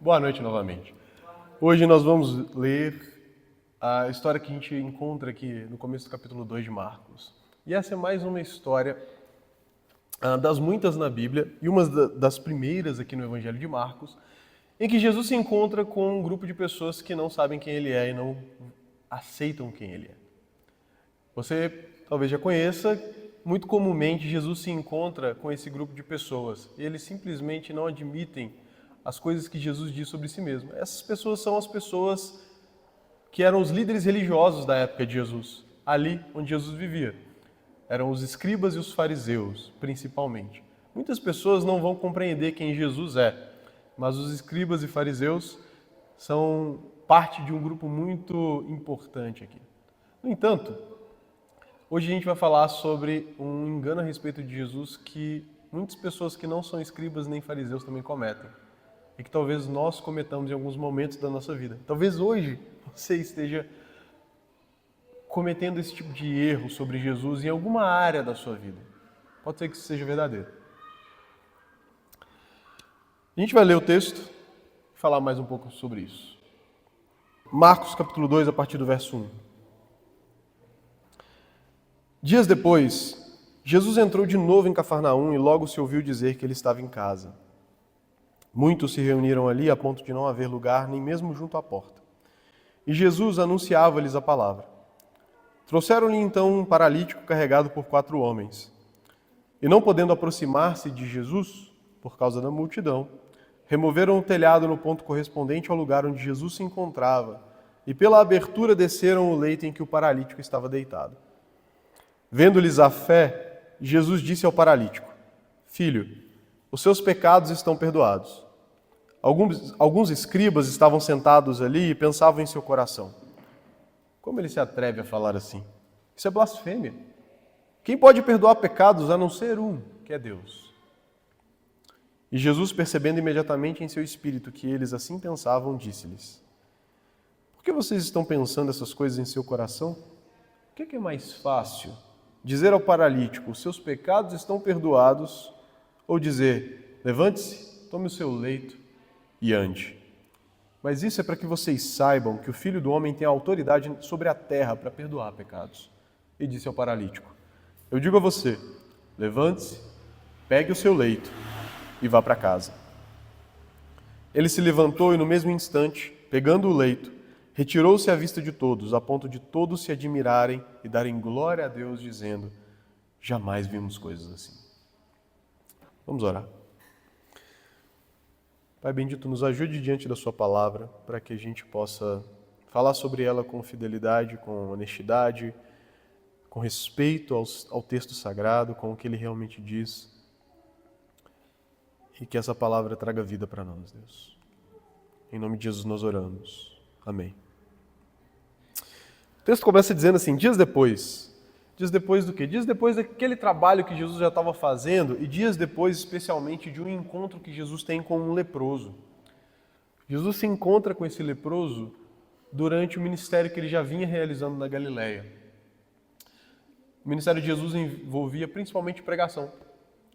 Boa noite novamente. Hoje nós vamos ler a história que a gente encontra aqui no começo do capítulo 2 de Marcos. E essa é mais uma história das muitas na Bíblia e uma das primeiras aqui no Evangelho de Marcos, em que Jesus se encontra com um grupo de pessoas que não sabem quem ele é e não aceitam quem ele é. Você talvez já conheça, muito comumente Jesus se encontra com esse grupo de pessoas e eles simplesmente não admitem as coisas que Jesus diz sobre si mesmo. Essas pessoas são as pessoas que eram os líderes religiosos da época de Jesus, ali onde Jesus vivia. Eram os escribas e os fariseus, principalmente. Muitas pessoas não vão compreender quem Jesus é, mas os escribas e fariseus são parte de um grupo muito importante aqui. No entanto, hoje a gente vai falar sobre um engano a respeito de Jesus que muitas pessoas que não são escribas nem fariseus também cometem. E que talvez nós cometamos em alguns momentos da nossa vida. Talvez hoje você esteja cometendo esse tipo de erro sobre Jesus em alguma área da sua vida. Pode ser que isso seja verdadeiro. A gente vai ler o texto e falar mais um pouco sobre isso. Marcos capítulo 2, a partir do verso 1. Dias depois, Jesus entrou de novo em Cafarnaum e logo se ouviu dizer que ele estava em casa. Muitos se reuniram ali a ponto de não haver lugar nem mesmo junto à porta. E Jesus anunciava-lhes a palavra. Trouxeram-lhe então um paralítico carregado por 4 homens. E não podendo aproximar-se de Jesus, por causa da multidão, removeram o telhado no ponto correspondente ao lugar onde Jesus se encontrava, e pela abertura desceram o leito em que o paralítico estava deitado. Vendo-lhes a fé, Jesus disse ao paralítico: Filho, os seus pecados estão perdoados. Alguns escribas estavam sentados ali e pensavam em seu coração: como ele se atreve a falar assim? Isso é blasfêmia. Quem pode perdoar pecados a não ser um, que é Deus? E Jesus, percebendo imediatamente em seu espírito que eles assim pensavam, disse-lhes: por que vocês estão pensando essas coisas em seu coração? O que é mais fácil? Dizer ao paralítico: os seus pecados estão perdoados, ou dizer: levante-se, tome o seu leito e ande. Mas isso é para que vocês saibam que o Filho do Homem tem autoridade sobre a terra para perdoar pecados. E disse ao paralítico: eu digo a você, levante-se, pegue o seu leito e vá para casa. Ele se levantou e no mesmo instante, pegando o leito, retirou-se à vista de todos, a ponto de todos se admirarem e darem glória a Deus, dizendo: jamais vimos coisas assim. Vamos orar. Pai bendito, nos ajude diante da sua palavra, para que a gente possa falar sobre ela com fidelidade, com honestidade, com respeito ao texto sagrado, com o que ele realmente diz, e que essa palavra traga vida para nós, Deus. Em nome de Jesus nós oramos. Amém. O texto começa dizendo assim: dias depois. Dias depois do quê? Dias depois daquele trabalho que Jesus já estava fazendo e dias depois, especialmente, de um encontro que Jesus tem com um leproso. Jesus se encontra com esse leproso durante o ministério que ele já vinha realizando na Galileia. O ministério de Jesus envolvia principalmente pregação.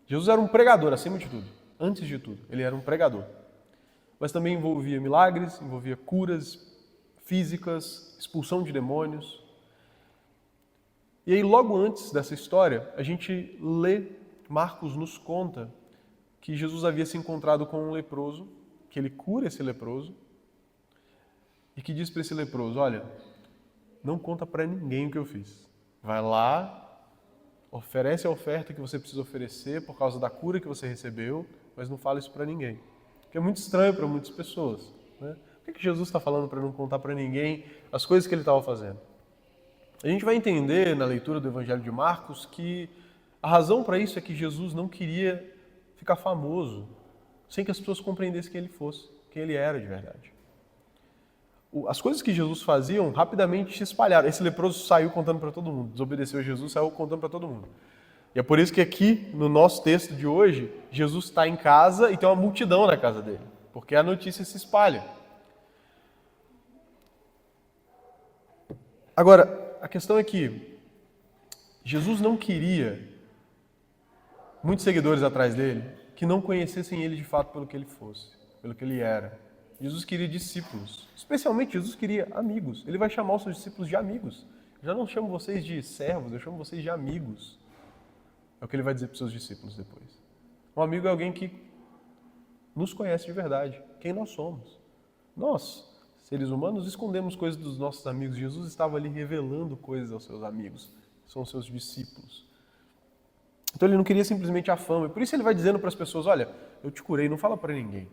Jesus era um pregador, acima de tudo. Antes de tudo, ele era um pregador. Mas também envolvia milagres, envolvia curas físicas, expulsão de demônios. E aí, logo antes dessa história, a gente lê, Marcos nos conta que Jesus havia se encontrado com um leproso, que ele cura esse leproso, e que diz para esse leproso: olha, não conta para ninguém o que eu fiz. Vai lá, oferece a oferta que você precisa oferecer por causa da cura que você recebeu, mas não fala isso para ninguém. Porque é muito estranho para muitas pessoas, né? Por que Jesus está falando para não contar para ninguém as coisas que ele estava fazendo? A gente vai entender na leitura do Evangelho de Marcos que a razão para isso é que Jesus não queria ficar famoso sem que as pessoas compreendessem quem ele fosse, quem ele era de verdade. As coisas que Jesus fazia rapidamente se espalharam. Esse leproso saiu contando para todo mundo, desobedeceu a Jesus, saiu contando para todo mundo. E é por isso que aqui, no nosso texto de hoje, Jesus está em casa e tem uma multidão na casa dele, porque a notícia se espalha. Agora, a questão é que Jesus não queria muitos seguidores atrás dele que não conhecessem ele de fato pelo que ele fosse, pelo que ele era. Jesus queria discípulos. Especialmente, Jesus queria amigos. Ele vai chamar os seus discípulos de amigos. Eu já não chamo vocês de servos, eu chamo vocês de amigos. É o que ele vai dizer para os seus discípulos depois. Um amigo é alguém que nos conhece de verdade, quem nós somos. Nós, seres humanos, escondemos coisas dos nossos amigos. Jesus estava ali revelando coisas aos seus amigos, que são os seus discípulos. Então ele não queria simplesmente a fama. E por isso ele vai dizendo para as pessoas, olha, eu te curei, não fala para ninguém.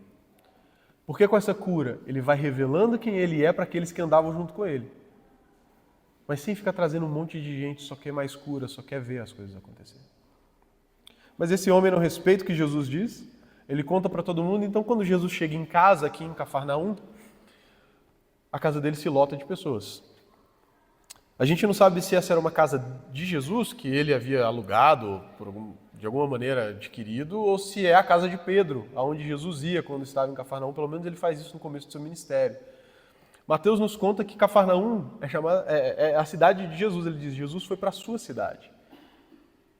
Porque com essa cura, ele vai revelando quem ele é para aqueles que andavam junto com ele. Mas sem ficar trazendo um monte de gente, só quer mais cura, só quer ver as coisas acontecerem. Mas esse homem não respeita o que Jesus diz, ele conta para todo mundo, então quando Jesus chega em casa, aqui em Cafarnaum, a casa dele se lota de pessoas. A gente não sabe se essa era uma casa de Jesus, que ele havia alugado, de alguma maneira adquirido, ou se é a casa de Pedro, aonde Jesus ia quando estava em Cafarnaum. Pelo menos ele faz isso no começo do seu ministério. Mateus nos conta que Cafarnaum é a cidade de Jesus. Ele diz, Jesus foi para a sua cidade.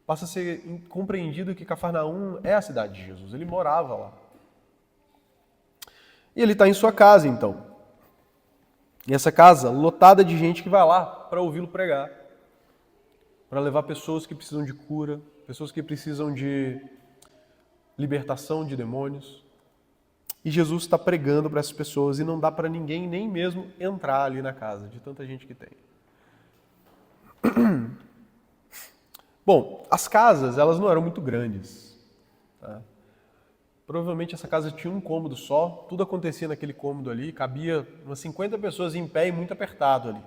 Passa a ser compreendido que Cafarnaum é a cidade de Jesus. Ele morava lá. E ele está em sua casa, então. E essa casa lotada de gente que vai lá para ouvi-lo pregar, para levar pessoas que precisam de cura, pessoas que precisam de libertação de demônios. E Jesus está pregando para essas pessoas e não dá para ninguém nem mesmo entrar ali na casa, de tanta gente que tem. Bom, as casas, elas não eram muito grandes. Tá? Provavelmente essa casa tinha um cômodo só, tudo acontecia naquele cômodo ali, cabia umas 50 pessoas em pé e muito apertado ali.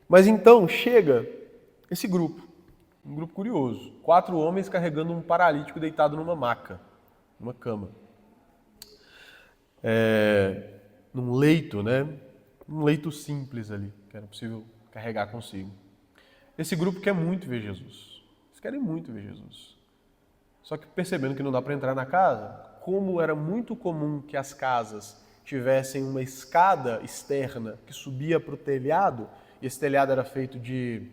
Mas então chega esse grupo, um grupo curioso, 4 homens carregando um paralítico deitado numa maca, numa cama. Num leito, né? Um leito simples ali, que era possível carregar consigo. Esse grupo quer muito ver Jesus, eles querem muito ver Jesus. Só que percebendo que não dá para entrar na casa, como era muito comum que as casas tivessem uma escada externa que subia para o telhado, e esse telhado era feito de,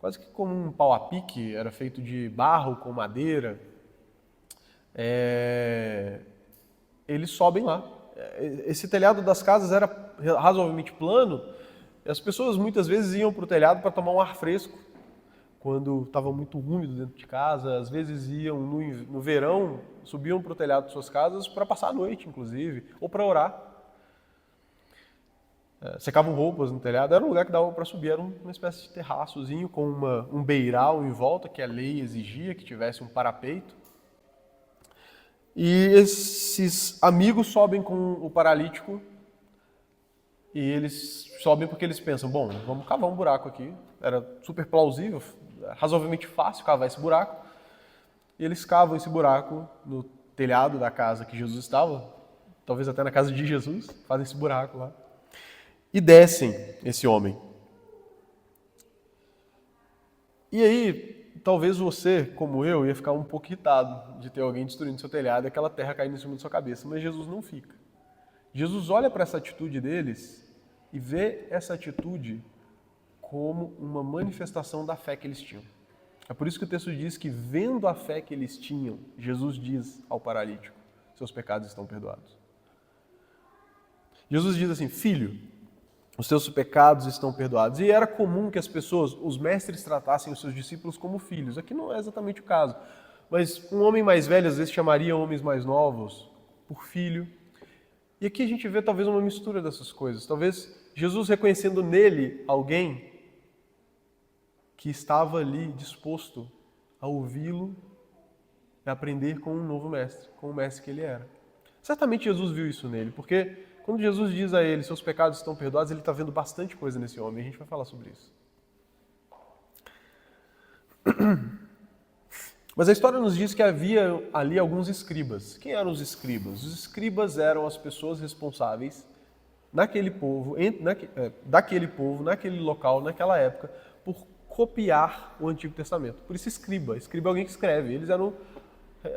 quase que como um pau a pique, era feito de barro com madeira, eles sobem lá. Esse telhado das casas era razoavelmente plano, e as pessoas muitas vezes iam para o telhado para tomar um ar fresco, quando estava muito úmido dentro de casa, às vezes iam no verão, subiam para o telhado de suas casas para passar a noite, inclusive, ou para orar. Secavam roupas no telhado, era um lugar que dava para subir, era uma espécie de terraçozinho com um beiral em volta, que a lei exigia que tivesse um parapeito. E esses amigos sobem com o paralítico, e eles sobem porque eles pensam, bom, vamos cavar um buraco aqui. Era super plausível, razoavelmente fácil cavar esse buraco. E eles cavam esse buraco no telhado da casa que Jesus estava, talvez até na casa de Jesus, fazem esse buraco lá. E descem esse homem. E aí, talvez você, como eu, ia ficar um pouco irritado de ter alguém destruindo seu telhado e aquela terra caindo em cima da sua cabeça, mas Jesus não fica. Jesus olha para essa atitude deles e vê essa atitude como uma manifestação da fé que eles tinham. É por isso que o texto diz que, vendo a fé que eles tinham, Jesus diz ao paralítico, seus pecados estão perdoados. Jesus diz assim, filho, os seus pecados estão perdoados. E era comum que as pessoas, os mestres, tratassem os seus discípulos como filhos. Aqui não é exatamente o caso. Mas um homem mais velho, às vezes, chamaria homens mais novos por filho. E aqui a gente vê talvez uma mistura dessas coisas. Talvez Jesus reconhecendo nele alguém que estava ali disposto a ouvi-lo e aprender com um novo mestre, com o mestre que ele era. Certamente Jesus viu isso nele, porque quando Jesus diz a ele, seus pecados estão perdoados, ele está vendo bastante coisa nesse homem, a gente vai falar sobre isso. Mas a história nos diz que havia ali alguns escribas. Quem eram os escribas? Os escribas eram as pessoas responsáveis naquele povo, daquele povo, naquele local, naquela época, por copiar o Antigo Testamento. Por isso escriba. Escriba é alguém que escreve. Eles eram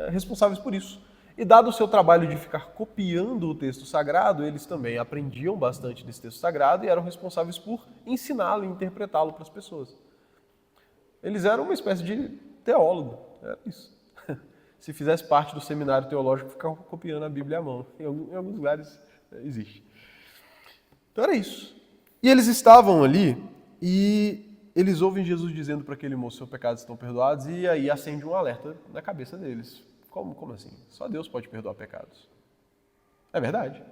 responsáveis por isso. E dado o seu trabalho de ficar copiando o texto sagrado, eles também aprendiam bastante desse texto sagrado e eram responsáveis por ensiná-lo e interpretá-lo para as pessoas. Eles eram uma espécie de teólogo. Era isso. se fizesse parte do seminário teológico, ficar copiando a Bíblia à mão. Em alguns lugares existe. Então era isso. E eles estavam ali e eles ouvem Jesus dizendo para aquele moço, seus pecados estão perdoados, e aí acende um alerta na cabeça deles. Como assim? Só Deus pode perdoar pecados. É verdade.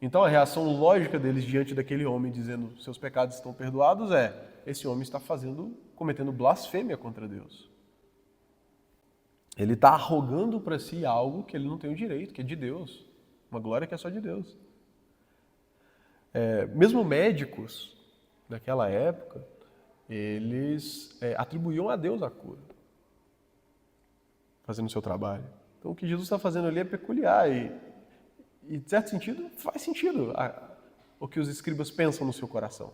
Então a reação lógica deles diante daquele homem dizendo seus pecados estão perdoados esse homem está cometendo blasfêmia contra Deus. Ele está arrogando para si algo que ele não tem o direito, que é de Deus. Uma glória que é só de Deus. Mesmo médicos naquela época, eles atribuíam a Deus a cura, fazendo o seu trabalho. Então o que Jesus está fazendo ali é peculiar e de certo sentido, faz sentido o que os escribas pensam no seu coração.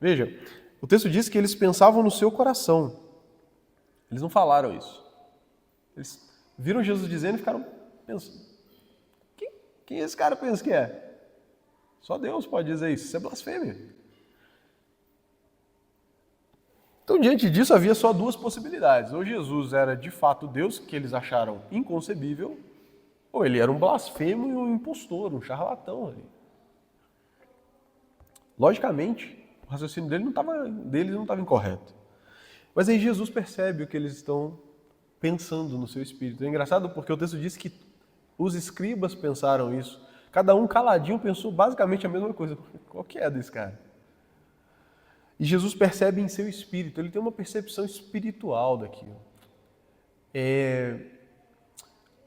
Veja, o texto diz que eles pensavam no seu coração. Eles não falaram isso. Eles viram Jesus dizendo e ficaram pensando. Quem esse cara pensa que é? Só Deus pode dizer isso. Isso é blasfêmia. Então, diante disso, havia só duas possibilidades. Ou Jesus era de fato Deus, que eles acharam inconcebível, ou ele era um blasfemo e um impostor, um charlatão ali. Logicamente, o raciocínio deles não estava incorreto. Mas aí Jesus percebe o que eles estão pensando no seu espírito. É engraçado porque o texto diz que os escribas pensaram isso. Cada um caladinho pensou basicamente a mesma coisa. Qual que é desse cara? E Jesus percebe em seu espírito. Ele tem uma percepção espiritual daquilo.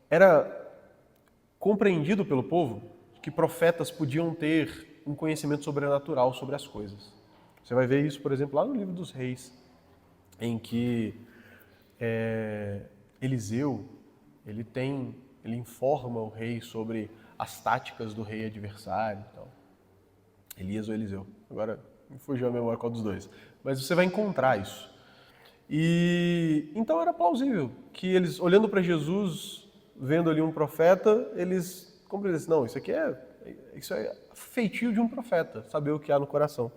Era compreendido pelo povo que profetas podiam ter um conhecimento sobrenatural sobre as coisas. Você vai ver isso, por exemplo, lá no livro dos Reis, em que Eliseu, ele informa o rei sobre as táticas do rei adversário. Então, Elias ou Eliseu. Agora, me fugiu a memória qual dos dois. Mas você vai encontrar isso. E então era plausível que eles, olhando para Jesus, vendo ali um profeta, eles compreendessem, não, isso é feitio de um profeta, saber o que há no coração.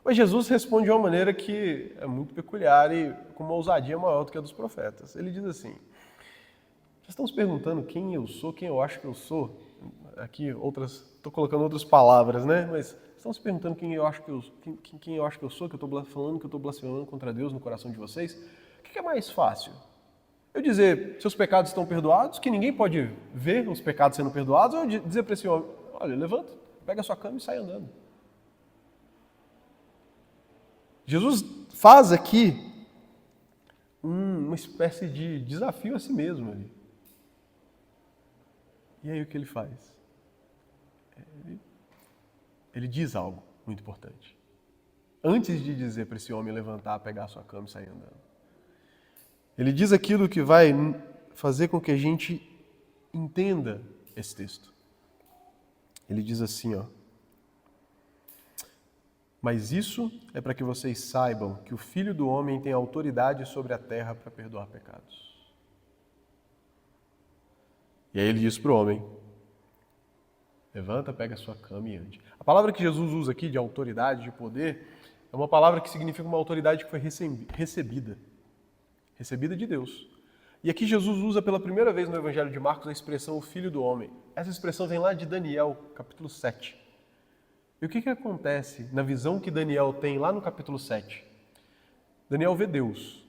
Mas Jesus responde de uma maneira que é muito peculiar e com uma ousadia maior do que a dos profetas. Ele diz assim, vocês estão se perguntando quem eu sou, quem eu acho que eu sou? Aqui estou colocando outras palavras, né? Mas estão se perguntando quem eu acho que eu sou, que eu estou falando, que eu estou blasfemando contra Deus no coração de vocês? O que é mais fácil? Eu dizer, seus pecados estão perdoados, que ninguém pode ver os pecados sendo perdoados, ou dizer para esse homem, olha, levanta, pega a sua cama e sai andando. Jesus faz aqui uma espécie de desafio a si mesmo ali. E aí o que ele faz? Ele diz algo muito importante. Antes de dizer para esse homem levantar, pegar a sua cama e sair andando. Ele diz aquilo que vai fazer com que a gente entenda esse texto. Ele diz assim, mas isso é para que vocês saibam que o Filho do Homem tem autoridade sobre a terra para perdoar pecados. E aí ele diz para o homem, levanta, pega a sua cama e ande. A palavra que Jesus usa aqui de autoridade, de poder, é uma palavra que significa uma autoridade que foi recebida de Deus. E aqui Jesus usa pela primeira vez no Evangelho de Marcos a expressão o Filho do Homem. Essa expressão vem lá de Daniel, capítulo 7. E o que acontece na visão que Daniel tem lá no capítulo 7? Daniel vê Deus,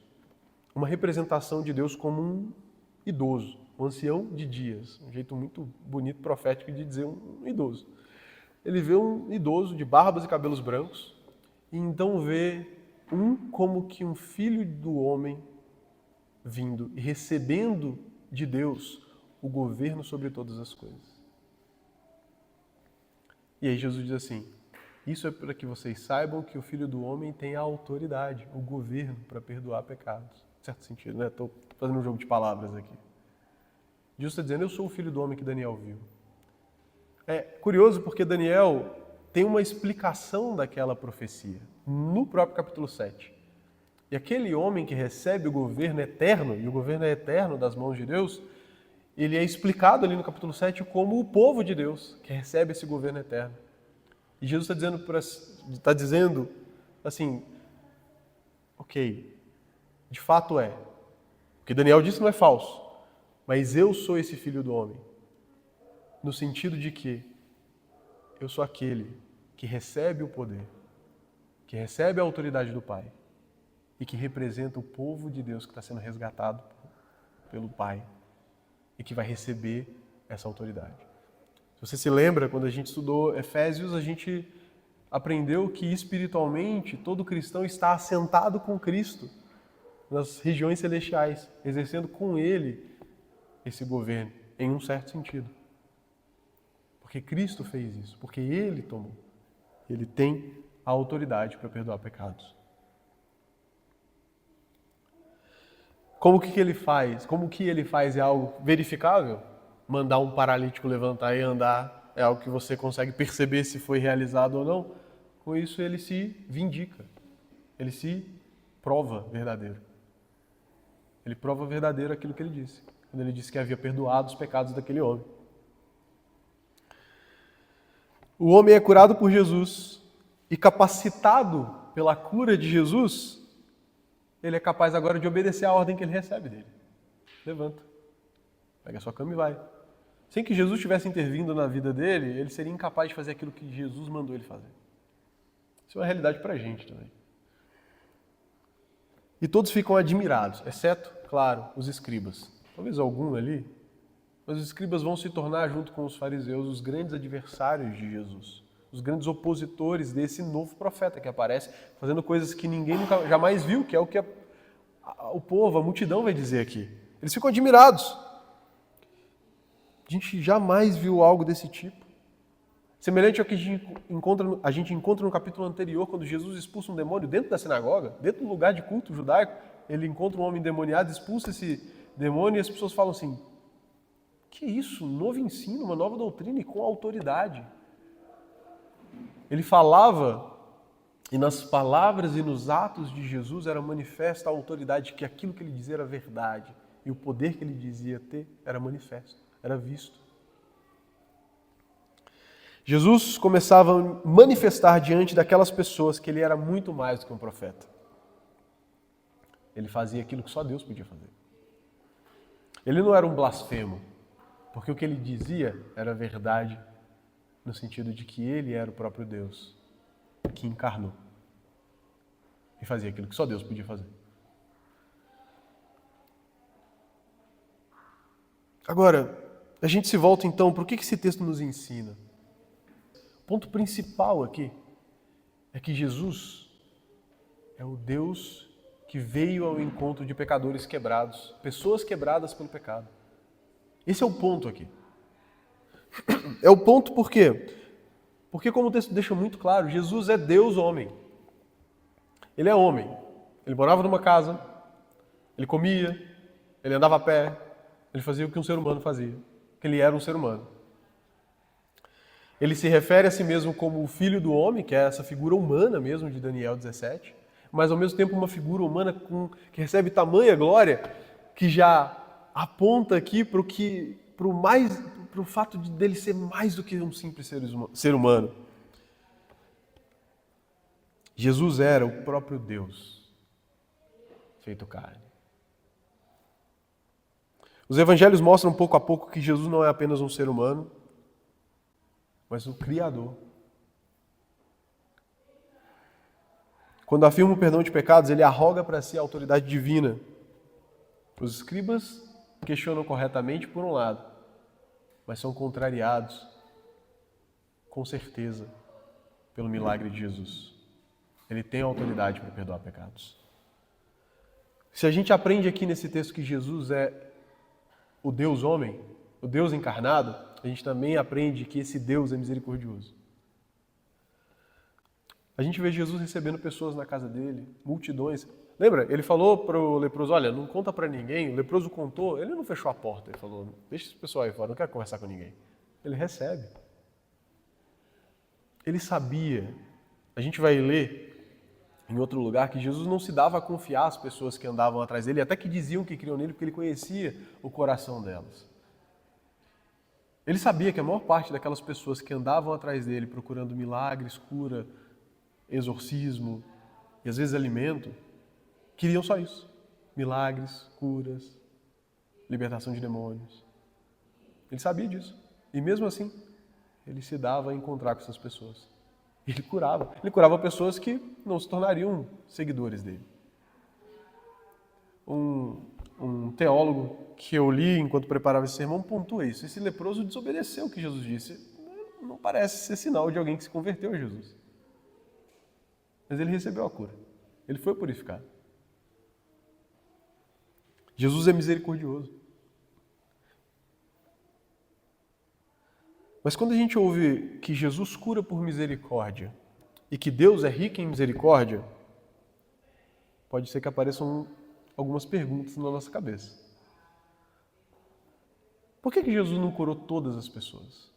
uma representação de Deus como um idoso, um ancião de dias, um jeito muito bonito, profético de dizer um idoso. Ele vê um idoso de barbas e cabelos brancos, e então vê como que um filho do homem vindo e recebendo de Deus o governo sobre todas as coisas. E aí Jesus diz assim, isso é para que vocês saibam que o Filho do Homem tem a autoridade, o governo para perdoar pecados. Em certo sentido, né? Estou fazendo um jogo de palavras aqui. Jesus está dizendo, eu sou o Filho do Homem que Daniel viu. É curioso porque Daniel tem uma explicação daquela profecia no próprio capítulo 7. E aquele homem que recebe o governo eterno, e o governo é eterno das mãos de Deus, ele é explicado ali no capítulo 7 como o povo de Deus, que recebe esse governo eterno. E Jesus está dizendo assim, ok, de fato é. que Daniel disse não é falso, mas eu sou esse filho do homem, no sentido de que eu sou aquele que recebe o poder, que recebe a autoridade do Pai e que representa o povo de Deus que está sendo resgatado pelo Pai e que vai receber essa autoridade. Se você se lembra, quando a gente estudou Efésios, a gente aprendeu que espiritualmente todo cristão está assentado com Cristo nas regiões celestiais, exercendo com Ele esse governo, em um certo sentido. Porque Cristo fez isso, porque Ele tomou. Ele tem a autoridade para perdoar pecados. Como que ele faz? Como que ele faz é algo verificável? Mandar um paralítico levantar e andar é algo que você consegue perceber se foi realizado ou não. Com isso ele se vindica. Ele se prova verdadeiro. Ele prova verdadeiro aquilo que ele disse. Quando ele disse que havia perdoado os pecados daquele homem. O homem é curado por Jesus e capacitado pela cura de Jesus, ele é capaz agora de obedecer à ordem que ele recebe dele. Levanta, pega a sua cama e vai. Sem que Jesus tivesse intervindo na vida dele, ele seria incapaz de fazer aquilo que Jesus mandou ele fazer. Isso é uma realidade para a gente também. E todos ficam admirados, exceto, claro, os escribas. Talvez algum ali, mas os escribas vão se tornar, junto com os fariseus, os grandes adversários de Jesus. Os grandes opositores desse novo profeta que aparece, fazendo coisas que ninguém nunca, jamais viu, que é o que o povo, a multidão vai dizer aqui. Eles ficam admirados. A gente jamais viu algo desse tipo. Semelhante ao que a gente encontra no capítulo anterior, quando Jesus expulsa um demônio dentro da sinagoga, dentro do lugar de culto judaico, ele encontra um homem endemoniado, expulsa esse demônio e as pessoas falam assim, que isso? Um novo ensino, uma nova doutrina e com autoridade. Ele falava, e nas palavras e nos atos de Jesus era manifesta a autoridade que aquilo que ele dizia era verdade. E o poder que ele dizia ter era manifesto, era visto. Jesus começava a manifestar diante daquelas pessoas que ele era muito mais do que um profeta. Ele fazia aquilo que só Deus podia fazer. Ele não era um blasfemo, porque o que ele dizia era verdade, no sentido de que ele era o próprio Deus, que encarnou e fazia aquilo que só Deus podia fazer. Agora, a gente se volta então, por que esse texto nos ensina? O ponto principal aqui é que Jesus é o Deus que veio ao encontro de pecadores quebrados, pessoas quebradas pelo pecado. Esse é o ponto aqui. É o ponto por quê? Porque, como o texto deixa muito claro, Jesus é Deus homem. Ele é homem. Ele morava numa casa, ele comia, ele andava a pé, ele fazia o que um ser humano fazia, porque ele era um ser humano. Ele se refere a si mesmo como o Filho do Homem, que é essa figura humana mesmo de Daniel 17, mas ao mesmo tempo uma figura humana que recebe tamanha glória que já aponta aqui para o fato dele ser mais do que um simples ser humano. Jesus era o próprio Deus, feito carne. Os evangelhos mostram pouco a pouco que Jesus não é apenas um ser humano, mas o Criador. Quando afirma o perdão de pecados, ele arroga para si a autoridade divina. Os escribas questionam corretamente por um lado, mas são contrariados, com certeza, pelo milagre de Jesus. Ele tem autoridade para perdoar pecados. Se a gente aprende aqui nesse texto que Jesus é o Deus homem, o Deus encarnado, a gente também aprende que esse Deus é misericordioso. A gente vê Jesus recebendo pessoas na casa dele, multidões. Lembra? Ele falou para o leproso, olha, não conta para ninguém. O leproso contou, ele não fechou a porta. Ele falou, deixa esse pessoal aí fora, não quero conversar com ninguém. Ele recebe. Ele sabia. A gente vai ler em outro lugar que Jesus não se dava a confiar às pessoas que andavam atrás dele, até que diziam que criam nele, porque ele conhecia o coração delas. Ele sabia que a maior parte daquelas pessoas que andavam atrás dele procurando milagres, cura, exorcismo e às vezes alimento, queriam só isso. Milagres, curas, libertação de demônios. Ele sabia disso. E mesmo assim, ele se dava a encontrar com essas pessoas. Ele curava. Ele curava pessoas que não se tornariam seguidores dele. Um teólogo que eu li enquanto preparava esse sermão pontua isso. Esse leproso desobedeceu o que Jesus disse. Não parece ser sinal de alguém que se converteu a Jesus. Mas ele recebeu a cura. Ele foi purificado. Jesus é misericordioso. Mas quando a gente ouve que Jesus cura por misericórdia e que Deus é rico em misericórdia, pode ser que apareçam algumas perguntas na nossa cabeça. Por que Jesus não curou todas as pessoas?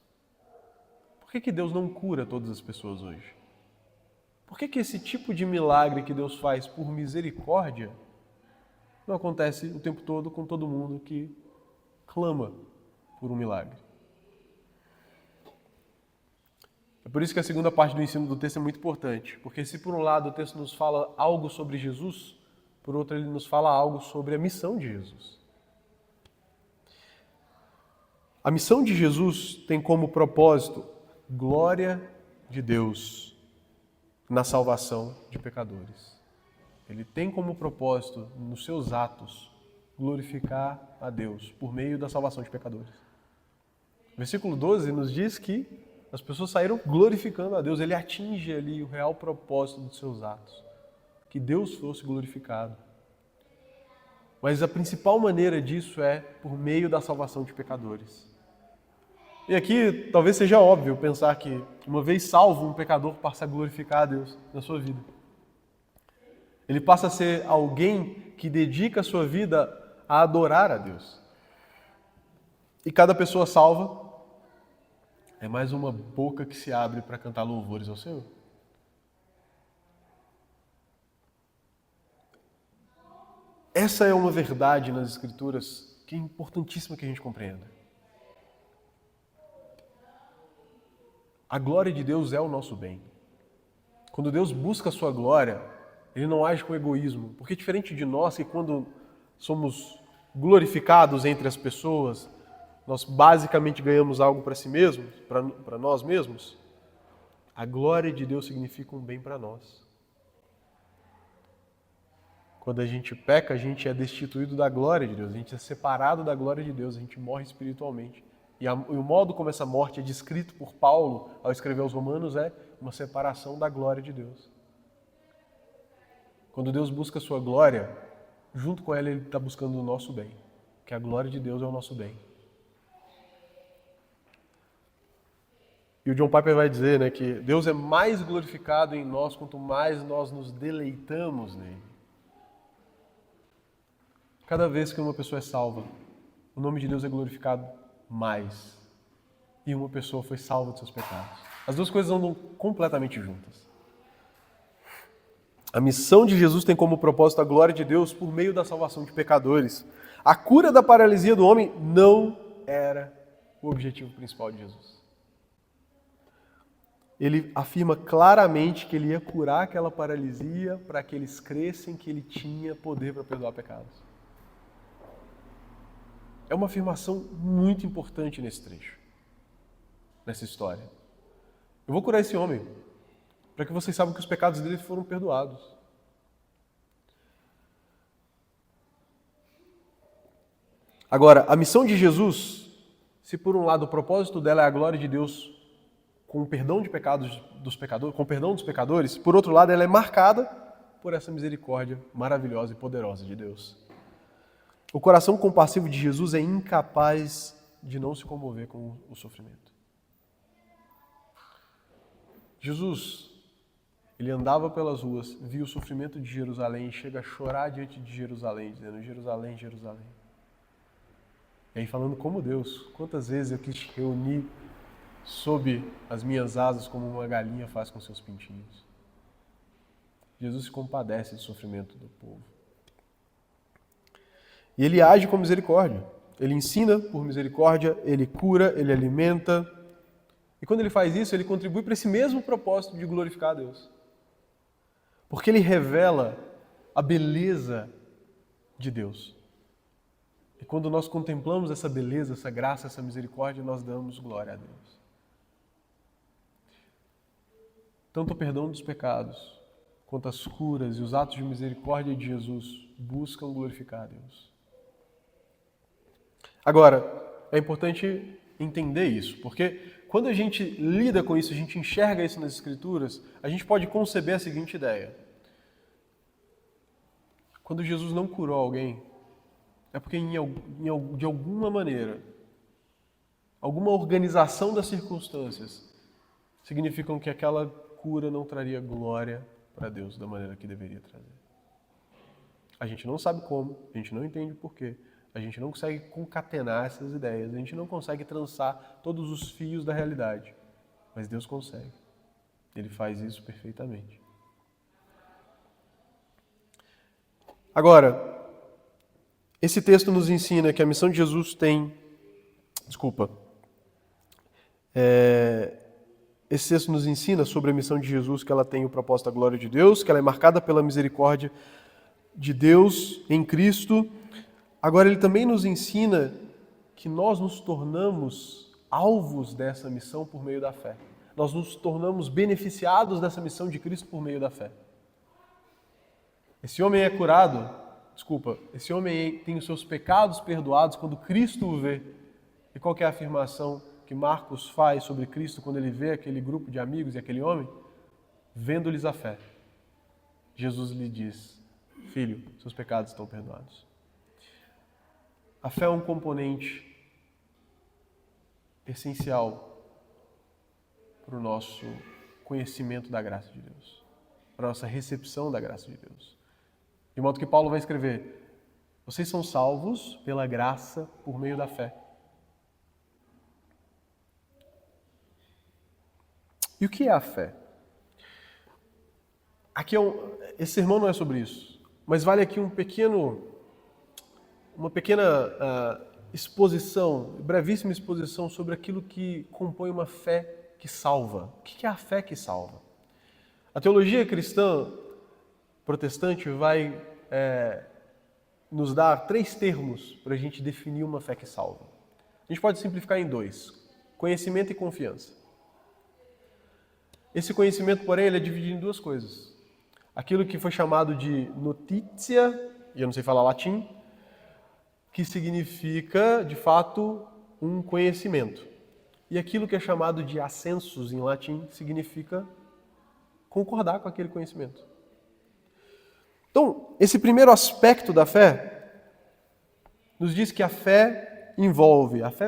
Por que Deus não cura todas as pessoas hoje? Por que esse tipo de milagre que Deus faz por misericórdia não acontece o tempo todo com todo mundo que clama por um milagre? É por isso que a segunda parte do ensino do texto é muito importante, porque se por um lado o texto nos fala algo sobre Jesus, por outro ele nos fala algo sobre a missão de Jesus. A missão de Jesus tem como propósito glória de Deus na salvação de pecadores. Ele tem como propósito, nos seus atos, glorificar a Deus por meio da salvação de pecadores. O versículo 12 nos diz que as pessoas saíram glorificando a Deus. Ele atinge ali o real propósito dos seus atos, que Deus fosse glorificado. Mas a principal maneira disso é por meio da salvação de pecadores. E aqui talvez seja óbvio pensar que, uma vez salvo, um pecador passa a glorificar a Deus na sua vida. Ele passa a ser alguém que dedica a sua vida a adorar a Deus. E cada pessoa salva é mais uma boca que se abre para cantar louvores ao Senhor. Essa é uma verdade nas Escrituras que é importantíssima que a gente compreenda. A glória de Deus é o nosso bem. Quando Deus busca a sua glória, Ele não age com egoísmo, porque diferente de nós, que quando somos glorificados entre as pessoas, nós basicamente ganhamos algo para si mesmos, para nós mesmos, a glória de Deus significa um bem para nós. Quando a gente peca, a gente é destituído da glória de Deus, a gente é separado da glória de Deus, a gente morre espiritualmente. E o modo como essa morte é descrito por Paulo ao escrever aos Romanos é uma separação da glória de Deus. Quando Deus busca a sua glória, junto com ela Ele está buscando o nosso bem, porque a glória de Deus é o nosso bem. E o John Piper vai dizer, né, que Deus é mais glorificado em nós quanto mais nós nos deleitamos nele. Cada vez que uma pessoa é salva, o nome de Deus é glorificado mais. E uma pessoa foi salva dos seus pecados. As duas coisas andam completamente juntas. A missão de Jesus tem como propósito a glória de Deus por meio da salvação de pecadores. A cura da paralisia do homem não era o objetivo principal de Jesus. Ele afirma claramente que ele ia curar aquela paralisia para que eles crescem que ele tinha poder para perdoar pecados. É uma afirmação muito importante nesse trecho, nessa história. Eu vou curar esse homem, para que vocês saibam que os pecados dele foram perdoados. Agora, a missão de Jesus, se por um lado o propósito dela é a glória de Deus com o perdão de pecados dos pecadores, com o perdão dos pecadores, por outro lado ela é marcada por essa misericórdia maravilhosa e poderosa de Deus. O coração compassivo de Jesus é incapaz de não se comover com o sofrimento. Jesus, ele andava pelas ruas, via o sofrimento de Jerusalém e chega a chorar diante de Jerusalém, dizendo: Jerusalém, Jerusalém. E aí falando como Deus, quantas vezes eu quis te reunir sob as minhas asas como uma galinha faz com seus pintinhos. Jesus se compadece do sofrimento do povo. E ele age com misericórdia. Ele ensina por misericórdia, ele cura, ele alimenta. E quando ele faz isso, ele contribui para esse mesmo propósito de glorificar a Deus. Porque ele revela a beleza de Deus. E quando nós contemplamos essa beleza, essa graça, essa misericórdia, nós damos glória a Deus. Tanto o perdão dos pecados, quanto as curas e os atos de misericórdia de Jesus buscam glorificar a Deus. Agora, é importante entender isso, porque quando a gente lida com isso, a gente enxerga isso nas Escrituras, a gente pode conceber a seguinte ideia. Quando Jesus não curou alguém, é porque de alguma maneira, alguma organização das circunstâncias significam que aquela cura não traria glória para Deus da maneira que deveria trazer. A gente não sabe como, a gente não entende o porquê, a gente não consegue concatenar essas ideias, a gente não consegue trançar todos os fios da realidade, mas Deus consegue. Ele faz isso perfeitamente. Agora, esse texto nos ensina que a missão de Jesus tem... Esse texto nos ensina sobre a missão de Jesus, que ela tem o propósito da glória de Deus, que ela é marcada pela misericórdia de Deus em Cristo. Agora, ele também nos ensina que nós nos tornamos alvos dessa missão por meio da fé. Nós nos tornamos beneficiados dessa missão de Cristo por meio da fé. Esse homem é curado, esse homem tem os seus pecados perdoados quando Cristo o vê. E qual que é a afirmação que Marcos faz sobre Cristo quando ele vê aquele grupo de amigos e aquele homem? Vendo-lhes a fé. Jesus lhe diz: filho, seus pecados estão perdoados. A fé é um componente essencial para o nosso conhecimento da graça de Deus, para a nossa recepção da graça de Deus. De modo que Paulo vai escrever: vocês são salvos pela graça por meio da fé. E o que é a fé? Aqui esse sermão não é sobre isso, mas vale aqui uma pequena exposição, brevíssima exposição sobre aquilo que compõe uma fé que salva. O que é a fé que salva? A teologia cristã protestante vai nos dar 3 termos para a gente definir uma fé que salva. A gente pode simplificar em 2: conhecimento e confiança. Esse conhecimento, porém, ele é dividido em 2 coisas. Aquilo que foi chamado de notitia, e eu não sei falar latim, que significa, de fato, um conhecimento. E aquilo que é chamado de assensus em latim significa concordar com aquele conhecimento. Então, esse primeiro aspecto da fé nos diz que a fé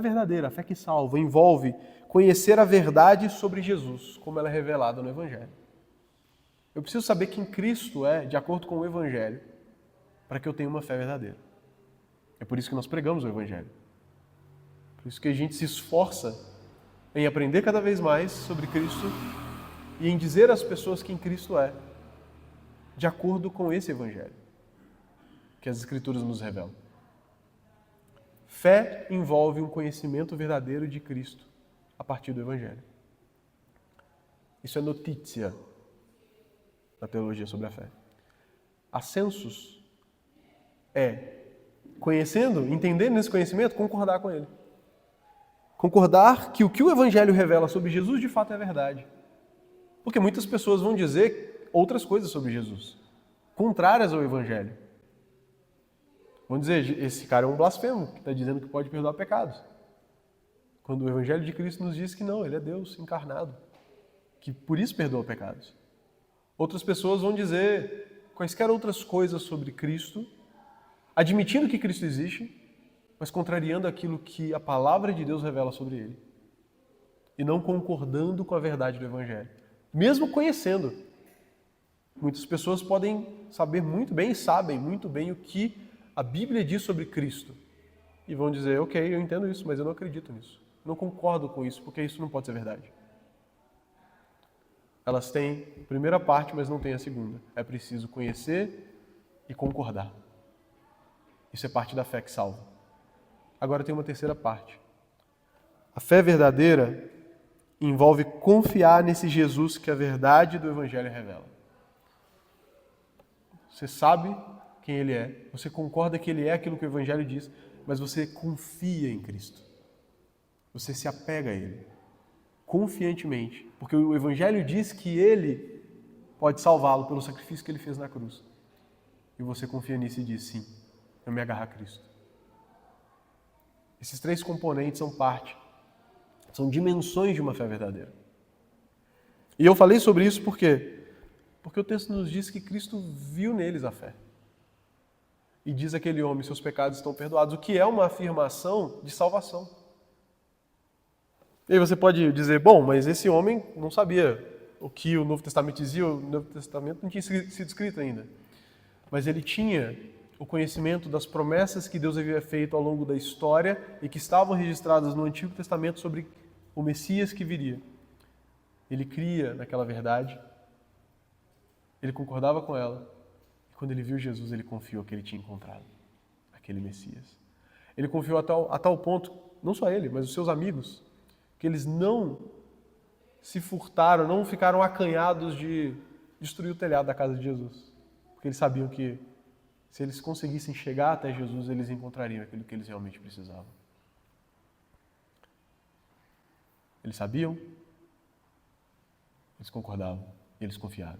verdadeira, a fé que salva, envolve conhecer a verdade sobre Jesus, como ela é revelada no Evangelho. Eu preciso saber quem Cristo é, de acordo com o Evangelho, para que eu tenha uma fé verdadeira. É por isso que nós pregamos o Evangelho. Por isso que a gente se esforça em aprender cada vez mais sobre Cristo e em dizer às pessoas quem Cristo é, de acordo com esse Evangelho que as Escrituras nos revelam. Fé envolve um conhecimento verdadeiro de Cristo a partir do Evangelho. Isso é notícia na teologia sobre a fé. Assensus é, entendendo esse conhecimento, concordar com ele. Concordar que o Evangelho revela sobre Jesus de fato é verdade. Porque muitas pessoas vão dizer outras coisas sobre Jesus, contrárias ao Evangelho. Vão dizer: esse cara é um blasfemo, que está dizendo que pode perdoar pecados. Quando o Evangelho de Cristo nos diz que não, ele é Deus encarnado, que por isso perdoa pecados. Outras pessoas vão dizer quaisquer outras coisas sobre Cristo, admitindo que Cristo existe, mas contrariando aquilo que a palavra de Deus revela sobre ele. E não concordando com a verdade do Evangelho. Mesmo conhecendo. Muitas pessoas podem saber muito bem e sabem muito bem o que a Bíblia diz sobre Cristo. E vão dizer: ok, eu entendo isso, mas eu não acredito nisso. Não concordo com isso, porque isso não pode ser verdade. Elas têm a primeira parte, mas não têm a segunda. É preciso conhecer e concordar. Isso é parte da fé que salva. Agora tem uma terceira parte. A fé verdadeira envolve confiar nesse Jesus que a verdade do Evangelho revela. Você sabe quem ele é, você concorda que ele é aquilo que o Evangelho diz, mas você confia em Cristo. Você se apega a Ele, confiantemente, porque o Evangelho diz que Ele pode salvá-lo pelo sacrifício que Ele fez na cruz. E você confia nisso e diz, sim, eu me agarro a Cristo. Esses três componentes são dimensões de uma fé verdadeira. E eu falei sobre isso por quê? Porque o texto nos diz que Cristo viu neles a fé. E diz aquele homem, seus pecados estão perdoados, o que é uma afirmação de salvação. E aí você pode dizer, bom, mas esse homem não sabia o que o Novo Testamento dizia, o Novo Testamento não tinha sido escrito ainda. Mas ele tinha o conhecimento das promessas que Deus havia feito ao longo da história e que estavam registradas no Antigo Testamento sobre o Messias que viria. Ele cria naquela verdade, ele concordava com ela, e quando ele viu Jesus, ele confiou que ele tinha encontrado aquele Messias. Ele confiou a tal ponto, não só ele, mas os seus amigos, que eles não se furtaram, não ficaram acanhados de destruir o telhado da casa de Jesus. Porque eles sabiam que se eles conseguissem chegar até Jesus, eles encontrariam aquilo que eles realmente precisavam. Eles sabiam, eles concordavam, e eles confiaram.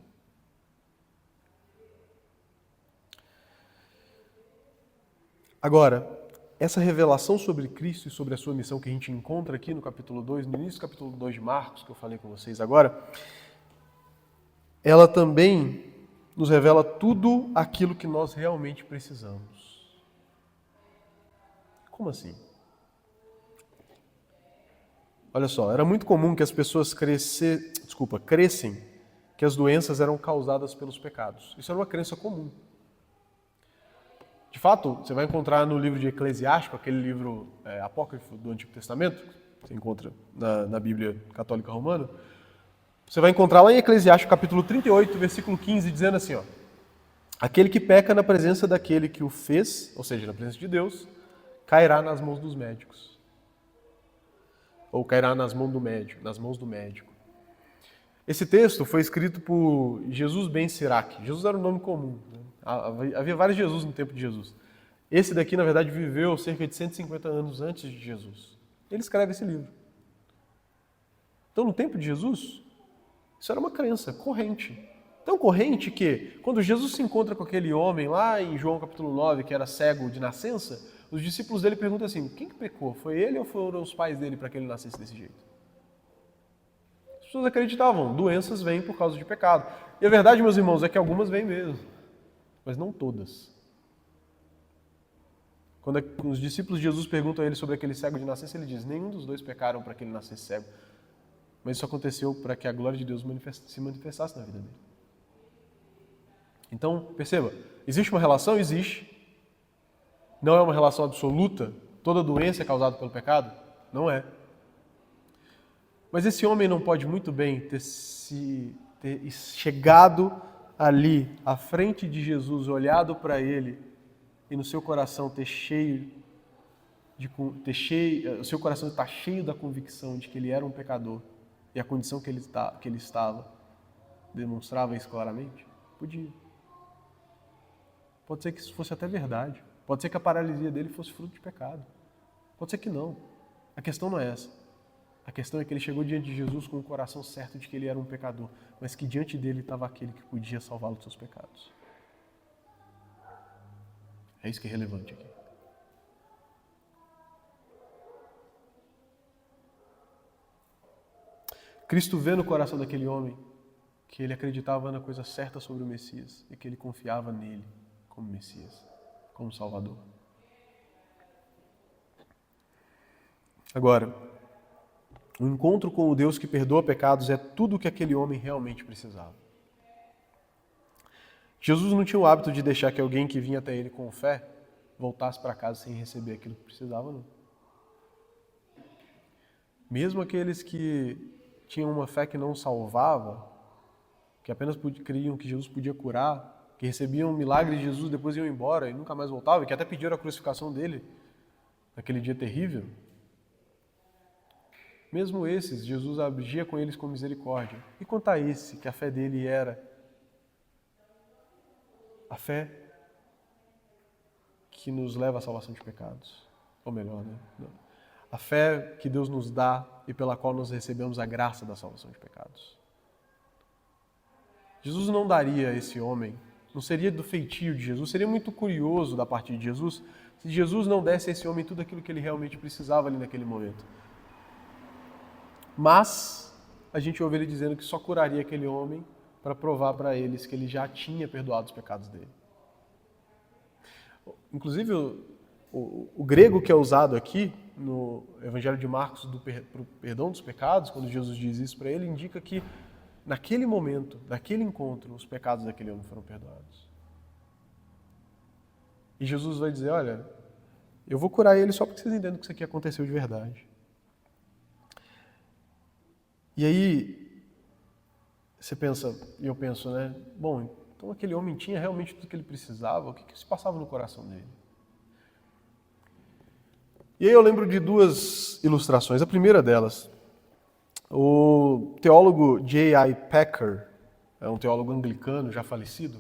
Agora, essa revelação sobre Cristo e sobre a sua missão que a gente encontra aqui no capítulo 2, no início do capítulo 2 de Marcos, que eu falei com vocês agora, ela também nos revela tudo aquilo que nós realmente precisamos. Como assim? Olha só, era muito comum que as pessoas crescem que as doenças eram causadas pelos pecados. Isso era uma crença comum. De fato, você vai encontrar no livro de Eclesiástico, aquele livro apócrifo do Antigo Testamento, que você encontra na Bíblia Católica Romana, você vai encontrar lá em Eclesiástico, capítulo 38, versículo 15, dizendo assim, ó, aquele que peca na presença daquele que o fez, ou seja, na presença de Deus, cairá nas mãos dos médicos. Ou cairá nas mãos do médico. Esse texto foi escrito por Jesus ben Sirac. Jesus era um nome comum. Né? Havia vários Jesus no tempo de Jesus. Esse daqui, na verdade, viveu cerca de 150 anos antes de Jesus. Ele escreve esse livro. Então, no tempo de Jesus, isso era uma crença corrente. Tão corrente que, quando Jesus se encontra com aquele homem lá em João capítulo 9, que era cego de nascença, os discípulos dele perguntam assim, quem que pecou? Foi ele ou foram os pais dele para que ele nascesse desse jeito? As pessoas acreditavam, doenças vêm por causa de pecado. E a verdade, meus irmãos, é que algumas vêm mesmo, mas não todas. Quando os discípulos de Jesus perguntam a ele sobre aquele cego de nascença, ele diz, nenhum dos dois pecaram para que ele nascesse cego. Mas isso aconteceu para que a glória de Deus se manifestasse na vida dele. Então, perceba, existe uma relação? Existe. Não é uma relação absoluta? Toda doença é causada pelo pecado? Não é. Mas esse homem não pode muito bem ter chegado ali, à frente de Jesus, olhado para ele, e no seu coração o seu coração está cheio da convicção de que ele era um pecador, e a condição que ele estava demonstrava isso claramente? Podia. Pode ser que isso fosse até verdade. Pode ser que a paralisia dele fosse fruto de pecado. Pode ser que não. A questão não é essa. A questão é que ele chegou diante de Jesus com o coração certo de que ele era um pecador, mas que diante dele estava aquele que podia salvá-lo dos seus pecados. É isso que é relevante aqui. Cristo vê no coração daquele homem que ele acreditava na coisa certa sobre o Messias e que ele confiava nele como Messias, como Salvador. Agora, o encontro com o Deus que perdoa pecados é tudo o que aquele homem realmente precisava. Jesus não tinha o hábito de deixar que alguém que vinha até ele com fé voltasse para casa sem receber aquilo que precisava, não. Mesmo aqueles que tinham uma fé que não salvava, que apenas criam que Jesus podia curar, que recebiam milagres de Jesus, depois iam embora e nunca mais voltavam, e que até pediram a crucificação dele naquele dia terrível. Mesmo esses, Jesus agia com eles com misericórdia. E quanto a esse, que a fé dele era a fé que nos leva à salvação de pecados? Ou melhor, né? A fé que Deus nos dá e pela qual nós recebemos a graça da salvação de pecados. Jesus não daria a esse homem, não seria do feitio de Jesus, seria muito curioso da parte de Jesus se Jesus não desse a esse homem tudo aquilo que ele realmente precisava ali naquele momento. Mas a gente ouve ele dizendo que só curaria aquele homem para provar para eles que ele já tinha perdoado os pecados dele. Inclusive, o grego que é usado aqui no Evangelho de Marcos pro perdão dos pecados, quando Jesus diz isso para ele, indica que naquele momento, naquele encontro, os pecados daquele homem foram perdoados. E Jesus vai dizer, olha, eu vou curar ele só porque vocês entendam que isso aqui aconteceu de verdade. E aí, você pensa, e eu penso, né? Bom, então aquele homem tinha realmente tudo que ele precisava, o que se passava no coração dele? E aí eu lembro de duas ilustrações. A primeira delas, o teólogo J.I. Packer, é um teólogo anglicano já falecido,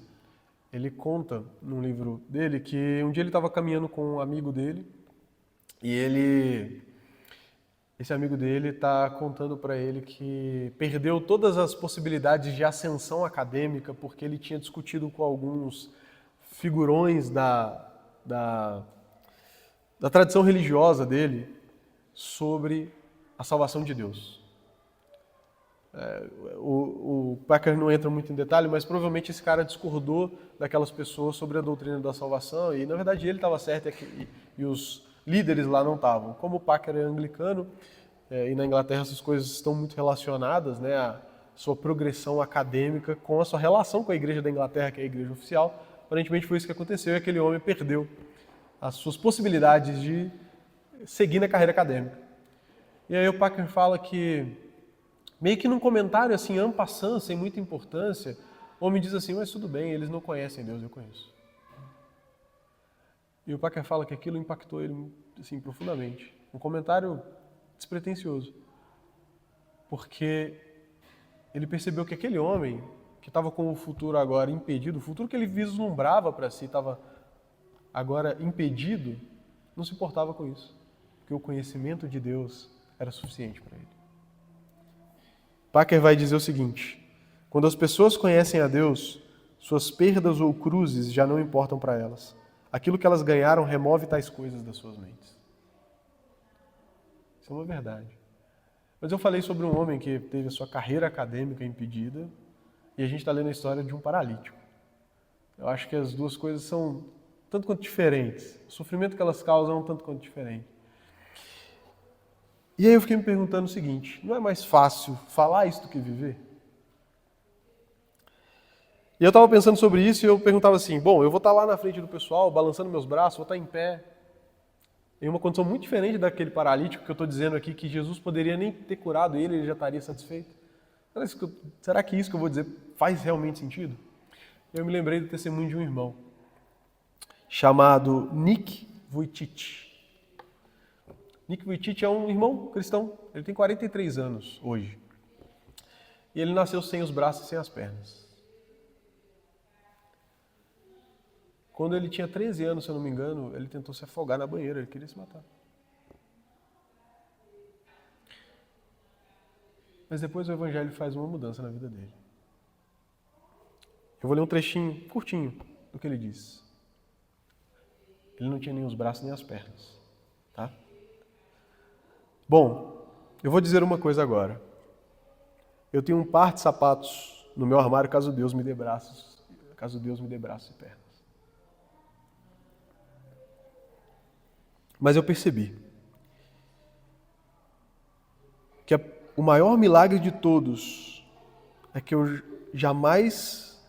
ele conta num livro dele que um dia ele estava caminhando com um amigo dele e esse amigo dele está contando para ele que perdeu todas as possibilidades de ascensão acadêmica porque ele tinha discutido com alguns figurões da tradição religiosa dele sobre a salvação de Deus. O Packer não entra muito em detalhe, mas provavelmente esse cara discordou daquelas pessoas sobre a doutrina da salvação e, na verdade, ele estava certo e os líderes lá não estavam. Como o Packer é anglicano e na Inglaterra essas coisas estão muito relacionadas, né, a sua progressão acadêmica com a sua relação com a igreja da Inglaterra, que é a igreja oficial, aparentemente foi isso que aconteceu e aquele homem perdeu as suas possibilidades de seguir na carreira acadêmica. E aí o Packer fala que meio que num comentário assim, en passant, sem muita importância, o homem diz assim, mas tudo bem, eles não conhecem Deus, eu conheço. E o Packer fala que aquilo impactou ele assim, profundamente. Um comentário despretensioso. Porque ele percebeu que aquele homem, que estava com o futuro agora impedido, o futuro que ele vislumbrava para si estava agora impedido, não se importava com isso. Porque o conhecimento de Deus era suficiente para ele. Packer vai dizer o seguinte, quando as pessoas conhecem a Deus, suas perdas ou cruzes já não importam para elas. Aquilo que elas ganharam remove tais coisas das suas mentes. Isso é uma verdade. Mas eu falei sobre um homem que teve a sua carreira acadêmica impedida e a gente está lendo a história de um paralítico. Eu acho que as duas coisas são tanto quanto diferentes. O sofrimento que elas causam é um tanto quanto diferente. E aí eu fiquei me perguntando o seguinte, não é mais fácil falar isso do que viver? E eu estava pensando sobre isso e eu perguntava assim, bom, eu vou estar lá na frente do pessoal, balançando meus braços, vou estar em pé, em uma condição muito diferente daquele paralítico que eu estou dizendo aqui, que Jesus poderia nem ter curado ele já estaria satisfeito. Será que isso que eu vou dizer faz realmente sentido? Eu me lembrei do testemunho de um irmão, chamado Nick Vujicic. Nick Vujicic é um irmão cristão, ele tem 43 anos hoje. E ele nasceu sem os braços e sem as pernas. Quando ele tinha 13 anos, se eu não me engano, ele tentou se afogar na banheira, ele queria se matar. Mas depois o Evangelho faz uma mudança na vida dele. Eu vou ler um trechinho curtinho do que ele diz. Ele não tinha nem os braços nem as pernas, tá? Bom, eu vou dizer uma coisa agora. Eu tenho um par de sapatos no meu armário caso Deus me dê braços e pernas. Mas eu percebi que o maior milagre de todos é que eu jamais...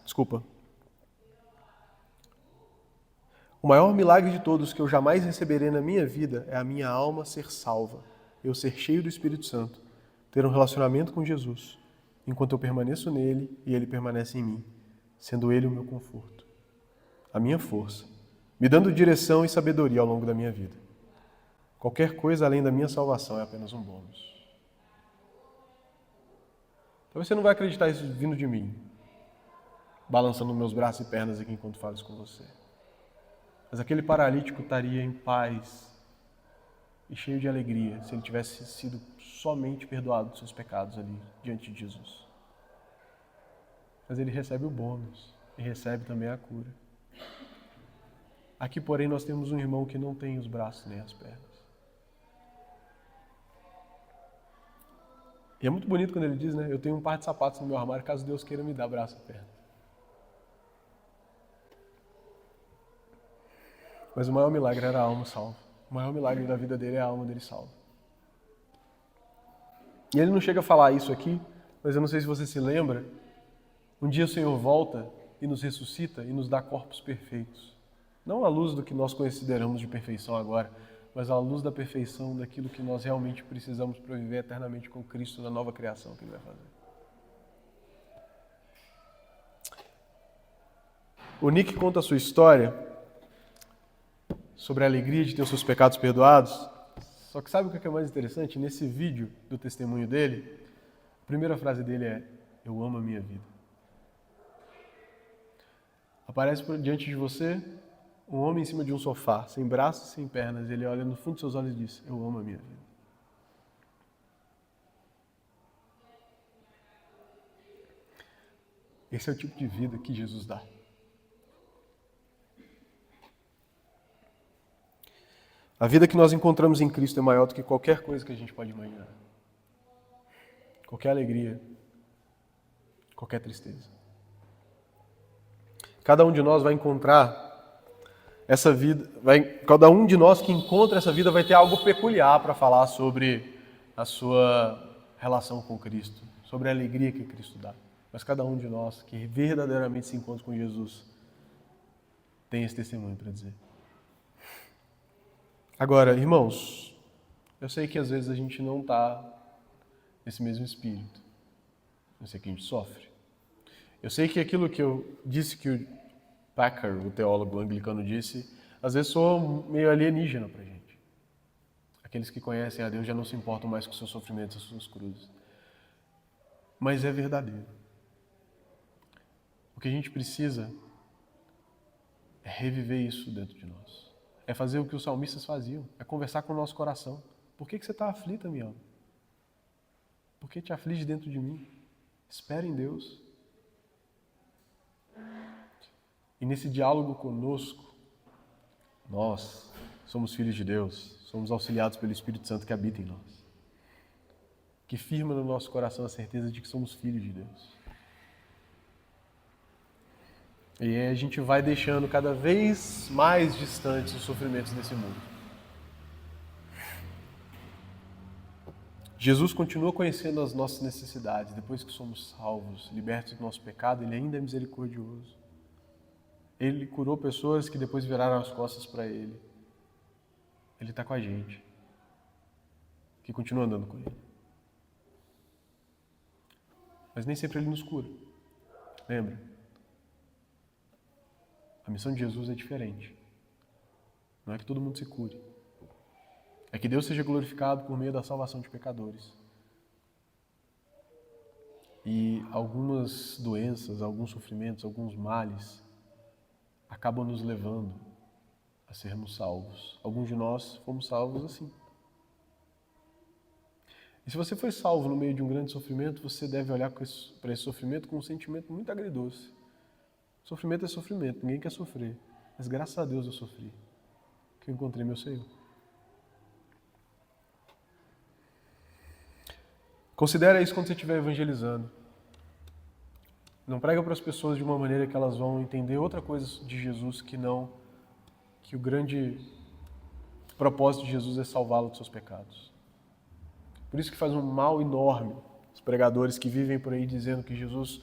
O maior milagre de todos que eu jamais receberei na minha vida é a minha alma ser salva, eu ser cheio do Espírito Santo, ter um relacionamento com Jesus, enquanto eu permaneço nele e ele permanece em mim, sendo ele o meu conforto, a minha força, me dando direção e sabedoria ao longo da minha vida. Qualquer coisa além da minha salvação é apenas um bônus. Talvez você não vai acreditar isso vindo de mim, balançando meus braços e pernas aqui enquanto falo isso com você. Mas aquele paralítico estaria em paz, e cheio de alegria se ele tivesse sido somente perdoado dos seus pecados ali diante de Jesus. Mas ele recebe o bônus e recebe também a cura. Aqui, porém, nós temos um irmão que não tem os braços nem as pernas. E é muito bonito quando ele diz, né? Eu tenho um par de sapatos no meu armário, caso Deus queira me dar braço e perna. Mas o maior milagre era a alma salva. O maior milagre da vida dele é a alma dele salva. E ele não chega a falar isso aqui, mas eu não sei se você se lembra. Um dia o Senhor volta e nos ressuscita e nos dá corpos perfeitos. Não à luz do que nós consideramos de perfeição agora, mas à luz da perfeição daquilo que nós realmente precisamos para viver eternamente com Cristo na nova criação que Ele vai fazer. O Nick conta a sua história sobre a alegria de ter os seus pecados perdoados. Só que sabe o que é mais interessante? Nesse vídeo do testemunho dele, a primeira frase dele é: eu amo a minha vida. Aparece diante de você um homem em cima de um sofá, sem braços, sem pernas. Ele olha no fundo dos seus olhos e diz: eu amo a minha vida. Esse é o tipo de vida que Jesus dá. A vida que nós encontramos em Cristo é maior do que qualquer coisa que a gente pode imaginar. Qualquer alegria, qualquer tristeza. Cada um de nós vai encontrar essa vida, cada um de nós que encontra essa vida vai ter algo peculiar para falar sobre a sua relação com Cristo, sobre a alegria que Cristo dá. Mas cada um de nós que verdadeiramente se encontra com Jesus tem esse testemunho para dizer. Agora, irmãos, eu sei que às vezes a gente não está nesse mesmo espírito. Eu sei que a gente sofre. Eu sei que aquilo que eu disse que o Packer, o teólogo anglicano, disse, às vezes soa meio alienígena para a gente. Aqueles que conhecem a Deus já não se importam mais com seus sofrimentos e suas cruzes. Mas é verdadeiro. O que a gente precisa é reviver isso dentro de nós. É fazer o que os salmistas faziam, é conversar com o nosso coração. Por que você está aflita, minha alma? Por que te aflige dentro de mim? Espera em Deus. E nesse diálogo conosco, nós somos filhos de Deus, somos auxiliados pelo Espírito Santo que habita em nós, que firma no nosso coração a certeza de que somos filhos de Deus. E aí a gente vai deixando cada vez mais distantes os sofrimentos desse mundo. Jesus continua conhecendo as nossas necessidades. Depois que somos salvos, libertos do nosso pecado, Ele ainda é misericordioso. Ele curou pessoas que depois viraram as costas para Ele. Ele está com a gente, que continua andando com Ele. Mas nem sempre Ele nos cura. Lembra? A missão de Jesus é diferente. Não é que todo mundo se cure. É que Deus seja glorificado por meio da salvação de pecadores. E algumas doenças, alguns sofrimentos, alguns males acabam nos levando a sermos salvos. Alguns de nós fomos salvos assim. E se você foi salvo no meio de um grande sofrimento, você deve olhar para esse sofrimento com um sentimento muito agridoce. Sofrimento é sofrimento, ninguém quer sofrer. Mas graças a Deus eu sofri, que eu encontrei meu Senhor. Considera isso quando você estiver evangelizando. Não prega para as pessoas de uma maneira que elas vão entender outra coisa de Jesus que o grande propósito de Jesus é salvá-lo dos seus pecados. Por isso que faz um mal enorme os pregadores que vivem por aí dizendo que Jesus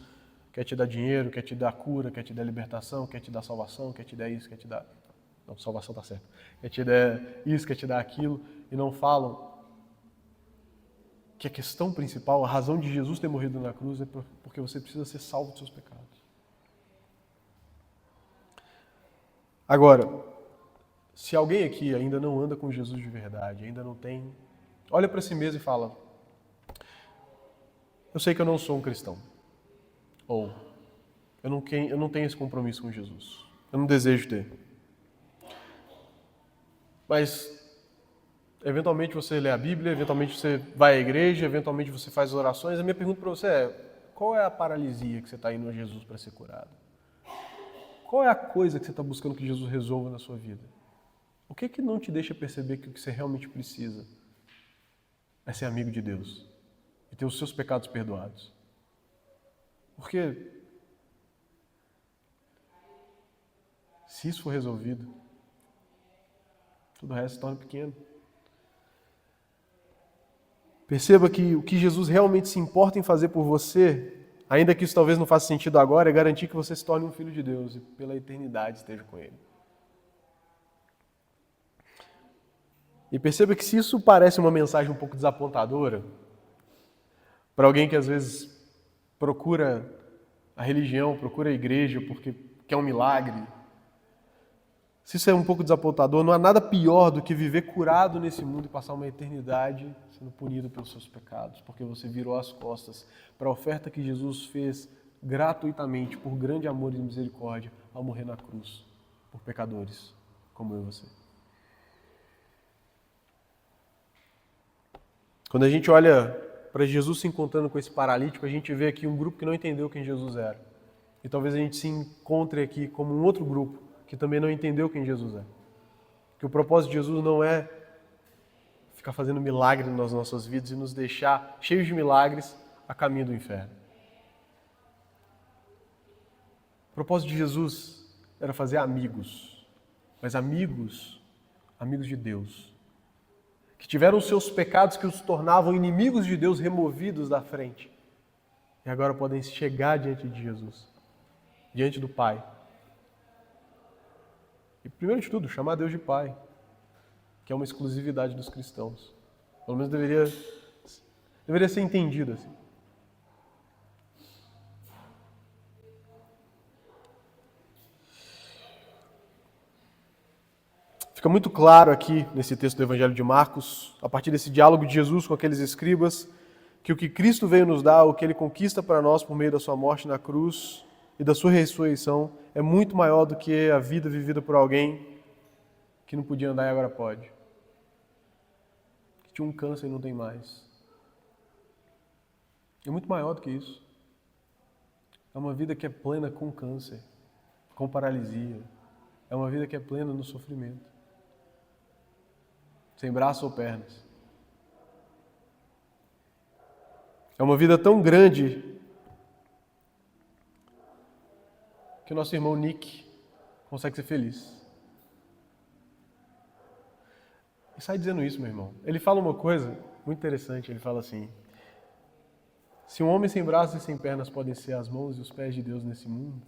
quer te dar dinheiro, quer te dar cura, quer te dar libertação, quer te dar salvação, quer te dar isso, quer te dar... Não, salvação está certo. Quer te dar isso, quer te dar aquilo, e não falam que a questão principal, a razão de Jesus ter morrido na cruz é porque você precisa ser salvo dos seus pecados. Agora, se alguém aqui ainda não anda com Jesus de verdade, ainda não tem, olha para si mesmo e fala: eu sei que eu não sou um cristão. Ou, eu não tenho esse compromisso com Jesus. Eu não desejo ter. Mas Eventualmente você lê a Bíblia, eventualmente você vai à igreja, eventualmente você faz orações. A minha pergunta para você é, qual é a paralisia que você está indo a Jesus para ser curado? Qual é a coisa que você está buscando que Jesus resolva na sua vida? O que é que não te deixa perceber que o que você realmente precisa é ser amigo de Deus e ter os seus pecados perdoados? Porque se isso for resolvido, tudo o resto se torna pequeno. Perceba que o que Jesus realmente se importa em fazer por você, ainda que isso talvez não faça sentido agora, é garantir que você se torne um filho de Deus e pela eternidade esteja com Ele. E perceba que se isso parece uma mensagem um pouco desapontadora, para alguém que às vezes procura a religião, procura a igreja porque quer um milagre, se isso é um pouco desapontador, não há nada pior do que viver curado nesse mundo e passar uma eternidade sendo punido pelos seus pecados, porque você virou as costas para a oferta que Jesus fez gratuitamente, por grande amor e misericórdia, ao morrer na cruz, por pecadores como eu e você. Quando a gente olha para Jesus se encontrando com esse paralítico, a gente vê aqui um grupo que não entendeu quem Jesus era. E talvez a gente se encontre aqui como um outro grupo que também não entendeu quem Jesus é. Que o propósito de Jesus não é ficar fazendo milagre nas nossas vidas e nos deixar cheios de milagres a caminho do inferno. O propósito de Jesus era fazer amigos, mas amigos de Deus, que tiveram os seus pecados que os tornavam inimigos de Deus removidos da frente e agora podem chegar diante de Jesus, diante do Pai. E primeiro de tudo, chamar Deus de Pai, que é uma exclusividade dos cristãos. Pelo menos deveria ser entendido assim. Fica muito claro aqui nesse texto do Evangelho de Marcos, a partir desse diálogo de Jesus com aqueles escribas, que o que Cristo veio nos dar, o que Ele conquista para nós por meio da sua morte na cruz e da sua ressurreição, é muito maior do que a vida vivida por alguém que não podia andar e agora pode. Que tinha um câncer e não tem mais. É muito maior do que isso. É uma vida que é plena com câncer, com paralisia. É uma vida que é plena no sofrimento. Sem braços ou pernas. É uma vida tão grande que o nosso irmão Nick consegue ser feliz. E sai dizendo isso, meu irmão. Ele fala uma coisa muito interessante, ele fala assim: se um homem sem braços e sem pernas podem ser as mãos e os pés de Deus nesse mundo,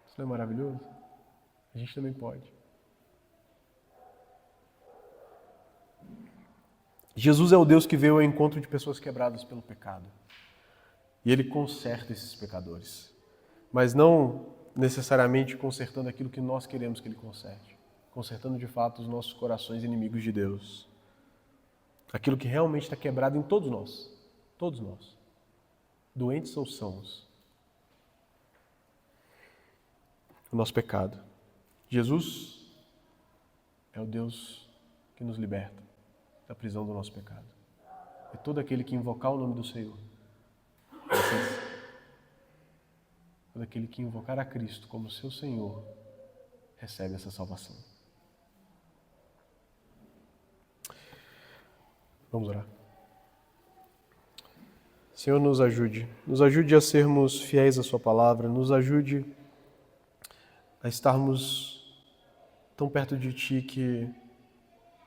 isso não é maravilhoso? A gente também pode. Jesus é o Deus que veio ao encontro de pessoas quebradas pelo pecado. E Ele conserta esses pecadores. Mas não necessariamente consertando aquilo que nós queremos que Ele conserte. Consertando de fato os nossos corações inimigos de Deus. Aquilo que realmente está quebrado em todos nós. Todos nós. Doentes ou sãos. O nosso pecado. Jesus é o Deus que nos liberta da prisão do nosso pecado. E todo aquele que invocar o nome do Senhor, todo aquele que invocar a Cristo como seu Senhor, recebe essa salvação. Vamos orar. Senhor, nos ajude a sermos fiéis à sua palavra, nos ajude a estarmos tão perto de Ti que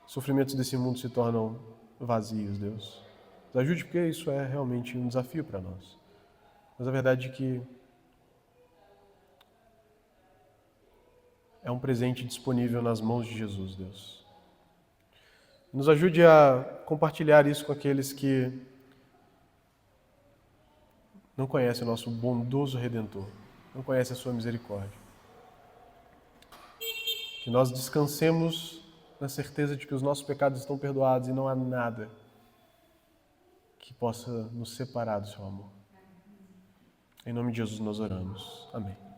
os sofrimentos desse mundo se tornam vazios, Deus. Nos ajude porque isso é realmente um desafio para nós. Mas a verdade é que é um presente disponível nas mãos de Jesus, Deus. Nos ajude a compartilhar isso com aqueles que não conhecem o nosso bondoso Redentor, não conhecem a sua misericórdia. Que nós descansemos na certeza de que os nossos pecados estão perdoados e não há nada que possa nos separar do seu amor. Em nome de Jesus nós oramos. Amém.